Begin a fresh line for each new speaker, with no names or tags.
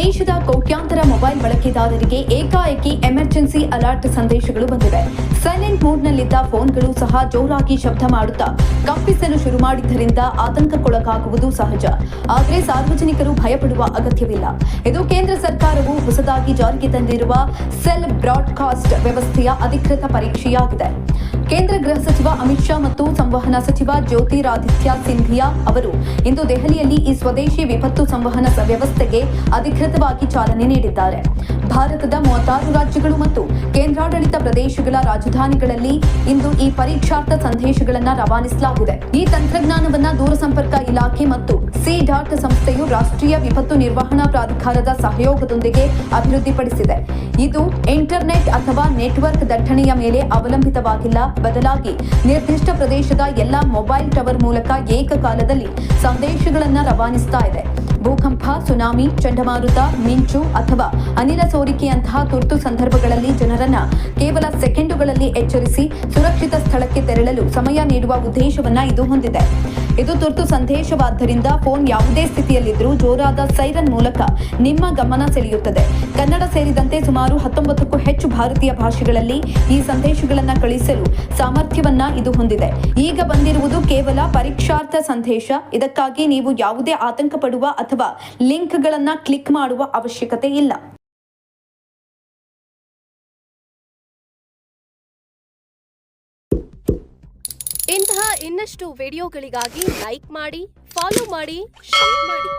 ದೇಶದ ಕೋಟ್ಯಾಂತರ ಮೊಬೈಲ್ ಬಳಕೆದಾರರಿಗೆ ಏಕಾಏಕಿ ಎಮರ್ಜೆನ್ಸಿ ಅಲರ್ಟ್ ಸಂದೇಶಗಳು ಬಂದಿವೆ. ಸೈಲೆಂಟ್ ಮೋಡ್ನಲ್ಲಿದ್ದ ಫೋನ್ಗಳು ಸಹ ಜೋರಾಗಿ ಶಬ್ದ ಮಾಡುತ್ತಾ ಕಂಪಿಸಲು ಶುರು ಮಾಡಿದ್ದರಿಂದ ಆತಂಕಕ್ಕೊಳಗಾಗುವುದು ಸಹಜ. ಆದರೆ ಸಾರ್ವಜನಿಕರು ಭಯಪಡುವ ಅಗತ್ಯವಿಲ್ಲ. ಇದು ಕೇಂದ್ರ ಸರ್ಕಾರವು ಹೊಸದಾಗಿ ಜಾರಿಗೆ ತಂದಿರುವ ಸೆಲ್ ಬ್ರಾಡ್ಕಾಸ್ಟ್ ವ್ಯವಸ್ಥೆಯ ಅಧಿಕೃತ ಪರೀಕ್ಷೆಯಾಗಿದೆ. ಕೇಂದ್ರ ಗೃಹ ಸಚಿವ ಅಮಿತ್ ಶಾ ಮತ್ತು ಸಂವಹನ ಸಚಿವ ಜ್ಯೋತಿರಾದಿತ್ಯ ಸಿಂಧಿಯಾ ಅವರು ಇಂದು ದೆಹಲಿಯಲ್ಲಿ ಈ ಸ್ವದೇಶಿ ವಿಪತ್ತು ಸಂವಹನ ವ್ಯವಸ್ಥೆಗೆ ಅಧಿಕೃತವಾಗಿ ಚಾಲನೆ ನೀಡಿದ್ದಾರೆ. ಭಾರತದ 36 ರಾಜ್ಯಗಳು ಮತ್ತು ಕೇಂದ್ರಾಡಳಿತ ಪ್ರದೇಶಗಳ ರಾಜಧಾನಿಗಳಲ್ಲಿ ಇಂದು ಈ ಪರೀಕ್ಷಾರ್ಥ ಸಂದೇಶಗಳನ್ನು ರವಾನಿಸಲಾಗಿದೆ. ಈ ತಂತ್ರಜ್ಞಾನವನ್ನು ದೂರಸಂಪರ್ಕ ಇಲಾಖೆ ಮತ್ತು ಸಿ-ಡಾಟ್ ಸಂಸ್ಥೆಯು ರಾಷ್ಟ್ರೀಯ ವಿಪತ್ತು ನಿರ್ವಹಣಾ ಪ್ರಾಧಿಕಾರದ ಸಹಯೋಗದೊಂದಿಗೆ ಅಭಿವೃದ್ಧಿಪಡಿಸಿದೆ. ಇದು ಇಂಟರ್ನೆಟ್ ಅಥವಾ ನೆಟ್ವರ್ಕ್ ದಟ್ಟಣೆಯ ಮೇಲೆ ಅವಲಂಬಿತವಾಗಿಲ್ಲ, ಬದಲಾಗಿ ನಿರ್ದಿಷ್ಟ ಪ್ರದೇಶದ ಎಲ್ಲ ಮೊಬೈಲ್ ಟವರ್ ಮೂಲಕ ಏಕಕಾಲದಲ್ಲಿ ಸಂದೇಶಗಳನ್ನು ರವಾನಿಸ್ತಾ ಇದೆ. ಭೂಕಂಪ, ಸುನಾಮಿ, ಚಂಡಮಾರುತ, ಮಿಂಚು ಅಥವಾ ಅನಿಲ ಸೋರಿಕೆಯಂತಹ ತುರ್ತು ಸಂದರ್ಭಗಳಲ್ಲಿ ಜನರನ್ನ ಕೇವಲ ಸೆಕೆಂಡುಗಳಲ್ಲಿ ಎಚ್ಚರಿಸಿ ಸುರಕ್ಷಿತ ಸ್ಥಳಕ್ಕೆ ತೆರಳಲು ಸಮಯ ನೀಡುವ ಉದ್ದೇಶವನ್ನ ಇದು ಹೊಂದಿದೆ. ಇದು ತುರ್ತು ಸಂದೇಶವಾದ್ದರಿಂದ ಫೋನ್ ಯಾವುದೇ ಸ್ಥಿತಿಯಲ್ಲಿದ್ದರೂ ಜೋರಾದ ಸೈರನ್ ಮೂಲಕ ನಿಮ್ಮ ಗಮನ ಸೆಳೆಯುತ್ತದೆ. ಕನ್ನಡ ಸೇರಿದಂತೆ ಸುಮಾರು 19ಕ್ಕೂ ಹೆಚ್ಚು ಭಾರತೀಯ ಭಾಷೆಗಳಲ್ಲಿ ಈ ಸಂದೇಶಗಳನ್ನು ಕಳಿಸಲು ಸಾಮರ್ಥ್ಯವನ್ನ ಇದು ಹೊಂದಿದೆ. ಈಗ ಬಂದಿರುವುದು ಕೇವಲ ಪರೀಕ್ಷಾರ್ಥ ಸಂದೇಶ. ಇದಕ್ಕಾಗಿ ನೀವು ಯಾವುದೇ ಆತಂಕ ಪಡುವ ಅಥವಾ ಲಿಂಕ್ಗಳನ್ನು ಕ್ಲಿಕ್ ಮಾಡುವ ಅವಶ್ಯಕತೆ ಇಲ್ಲ.
ಇಂತಹ ಇನ್ನಷ್ಟು ವಿಡಿಯೋಗಳಿಗಾಗಿ ಲೈಕ್ ಮಾಡಿ, ಫಾಲೋ ಮಾಡಿ, ಶೇರ್ ಮಾಡಿ.